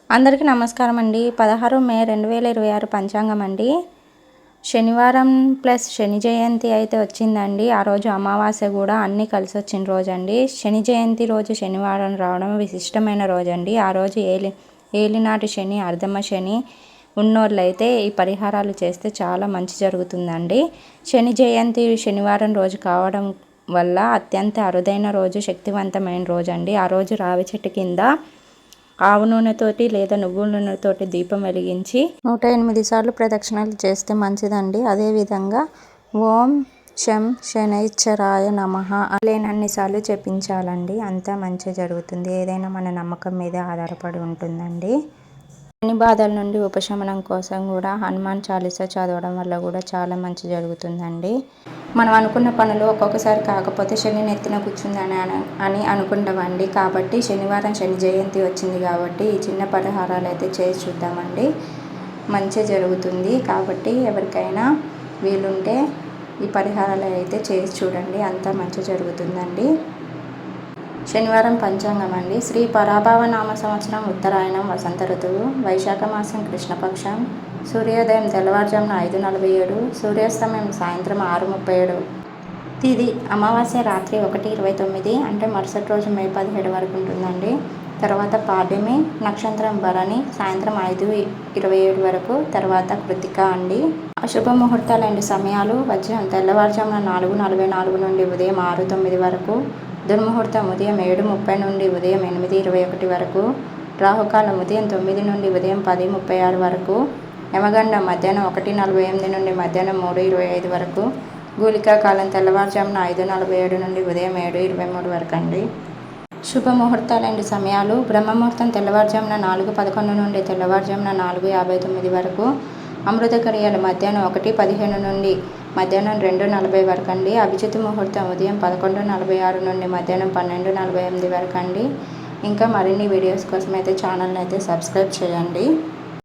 అందరికీ నమస్కారం అండి. 16 మే 2026 పంచాంగం అండి. శనివారం ప్లస్ శని జయంతి అయితే వచ్చిందండి. ఆ రోజు అమావాస్య కూడా అన్నీ కలిసి వచ్చిన రోజు అండి. శని జయంతి రోజు శనివారం రావడం విశిష్టమైన రోజు అండి. ఆ రోజు ఏలినాటి శని, అర్ధమ శని ఉన్నోళ్ళైతే ఈ పరిహారాలు చేస్తే చాలా మంచి జరుగుతుందండి. శని జయంతి శనివారం రోజు కావడం వల్ల అత్యంత అరుదైన రోజు, శక్తివంతమైన రోజు అండి. ఆ రోజు రావి చెట్టు కింద ఆవు నూనెతోటి లేదా నువ్వుల నూనెతోటి దీపం వెలిగించి 108 సార్లు ప్రదక్షిణలు చేస్తే మంచిదండి. అదేవిధంగా ఓం శం శనైశ్చరాయ నమః లేనన్ని సార్లు చెప్పించాలండి. అంతా మంచి జరుగుతుంది. ఏదైనా మన నమ్మకం మీద ఆధారపడి ఉంటుందండి. శని బాధల నుండి ఉపశమనం కోసం కూడా హనుమాన్ చాలీసా చదవడం వల్ల కూడా చాలా మంచి జరుగుతుందండి. మనం అనుకున్న పనులు ఒక్కొక్కసారి కాకపోతే శని నెత్తిన కూర్చుందని అని అనుకుంటామండి. కాబట్టి శనివారం శని జయంతి వచ్చింది కాబట్టి ఈ చిన్న పరిహారాలు అయితే చేసి చూద్దామండి. మంచి జరుగుతుంది. కాబట్టి ఎవరికైనా వీలుంటే ఈ పరిహారాలు అయితే చేసి చూడండి. అంతా మంచి జరుగుతుందండి. శనివారం పంచాంగం అండి. శ్రీ పరాభవ నామ సంవత్సరం, ఉత్తరాయణం, వసంత ఋతువు, వైశాఖ మాసం, కృష్ణపక్షం. సూర్యోదయం తెల్లవారుజామున 5:47, సూర్యాస్తమయం సాయంత్రం 6:37. తిది అమావాస్య రాత్రి 1:29 అంటే మరుసటి రోజు మే 17 వరకు ఉంటుందండి. తర్వాత పాడ్యమి, నక్షత్రం భరణి, సాయంత్రం 5:27 వరకు. తర్వాత కృతిక అండి. అశుభ ముహూర్తాలు అండి. సమయాలు తెల్లవారుజామున 4:44 నుండి ఉదయం 6:09 వరకు. దుర్ముహూర్తం ఉదయం 7:30 నుండి ఉదయం 8:21 వరకు. రాహుకాలం ఉదయం 9 నుండి ఉదయం 10:36 వరకు. యమగండం మధ్యాహ్నం 1:48 నుండి మధ్యాహ్నం 3:25 వరకు. గూలికా కాలం తెల్లవారుజామున 5:47 నుండి ఉదయం 7:23 వరకు అండి. శుభముహూర్తాలండి. సమయాలు బ్రహ్మముహూర్తం తెల్లవారుజామున 4:11 నుండి తెల్లవారుజామున 4:59 వరకు. అమృత గడియలు మధ్యాహ్నం 1:15 నుండి మధ్యాహ్నం 2:40 వరకు అండి. అభిజిత్ ముహూర్తం ఉదయం 11:46 నుండి మధ్యాహ్నం 12:48 వరకు అండి. ఇంకా మరిన్ని వీడియోస్ కోసం అయితే ఛానల్ని అయితే సబ్స్క్రైబ్ చేయండి.